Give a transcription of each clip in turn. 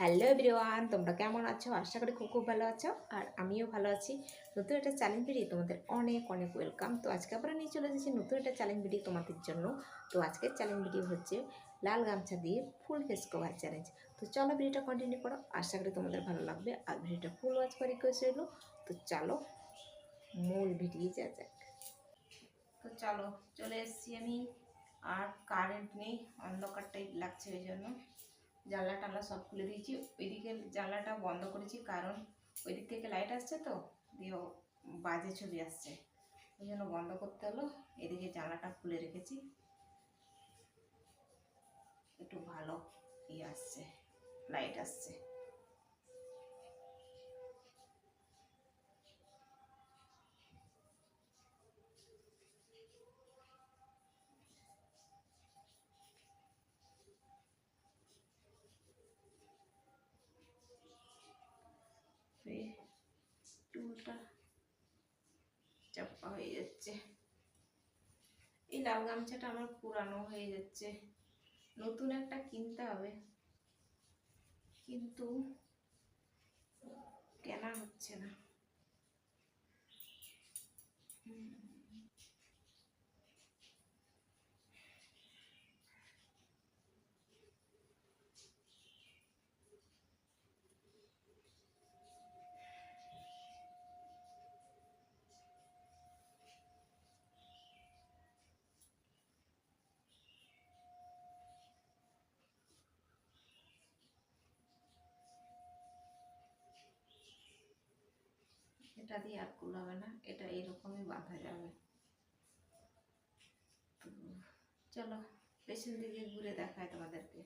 Hello everyone, তোমরা কেমন আছো? আশা করি খুব খুব ভালো আছো। আর আমিও ভালো আছি। নতুন একটা চ্যালেঞ্জ ভিডিও তোমাদের অনেক অনেক ওয়েলকাম। তো আজকে আবার নিয়ে চলে এসেছি নতুন একটা চ্যালেঞ্জ ভিডিও তোমাদের জন্য। তো আজকের চ্যালেঞ্জ ভিডিও হচ্ছে লাল গামছা দিয়ে ফুল ফেস কভার চ্যালেঞ্জ। তো চলো ভিডিওটা কন্টিনিউ করো, আশা করি তোমাদের ভালো লাগবে। আর ভিডিওটা ফুল ওয়াচ করে রিকোয়েস্ট রইলো। তো চলো মূল ভিডিও যা যাক। তো চলো চলে এসেছি আমি। আর কারেন্ট নেই, অন্ধকার টাইপ লাগছে, ওই জন্য জানলা টানলা সব খুলে দিয়েছি। ওইদিকে জানলাটা বন্ধ করেছি, কারণ ওই দিক থেকে লাইট আসছে, তো দিয়ে বাজে ছবি আসছে, ওই জন্য বন্ধ করতে হলো। এদিকে জানলাটা খুলে রেখেছি, একটু ভালো ইয়ে আসছে, লাইট আসছে। চুলটা চাপা হয়ে যাচ্ছে। এই লাল গামছাটা আমার পুরানো হয়ে যাচ্ছে, নতুন একটা কিনতে হবে, কিন্তু কেনা হচ্ছে না। এটা দিয়ে আর কুল হবে না, এটা এইরকমই বাঁধা যাবে। চলো পেছন দিকে ঘুরে দেখায় তোমাদেরকে।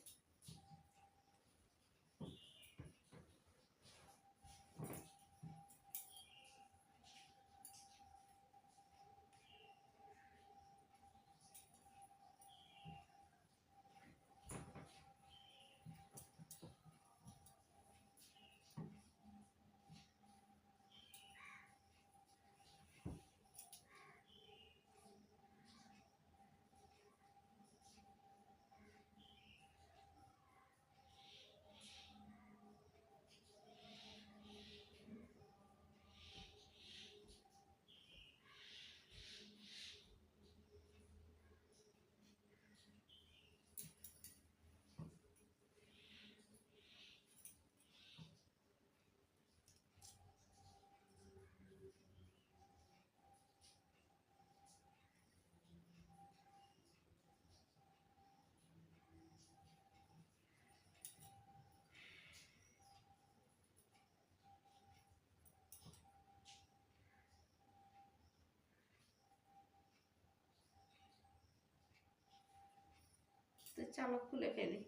তো চলো খুলে ফেলি।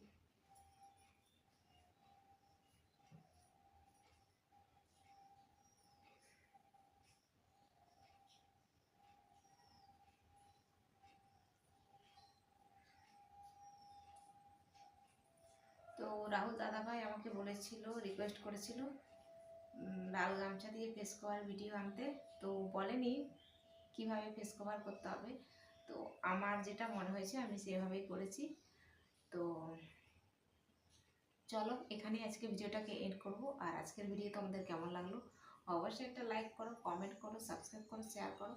তো রাহুল দাদাভাই আমাকে বলেছিল, রিকোয়েস্ট করেছিল লাল গামছা দিয়ে ফেস কভার ভিডিও আনতে। তো বলেনি কিভাবে ফেস কভার করতে হবে, তো আমার যেটা মনে হয়েছে আমি সেভাবেই করেছি। তো চলো এখানেই আজকে ভিডিওটাকে এন্ড করব। আর আজকের ভিডিও তোমাদের কেমন লাগলো অবশ্যই একটা লাইক করো, কমেন্ট করো, সাবস্ক্রাইব করো, শেয়ার করো।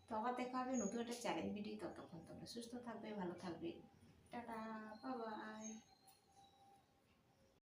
তো আবার দেখা হবে নতুন একটা চ্যালেঞ্জ ভিডিও। ততক্ষণ তোমরা সুস্থ থাকবে, ভালো থাকবে। Tata, bye bye.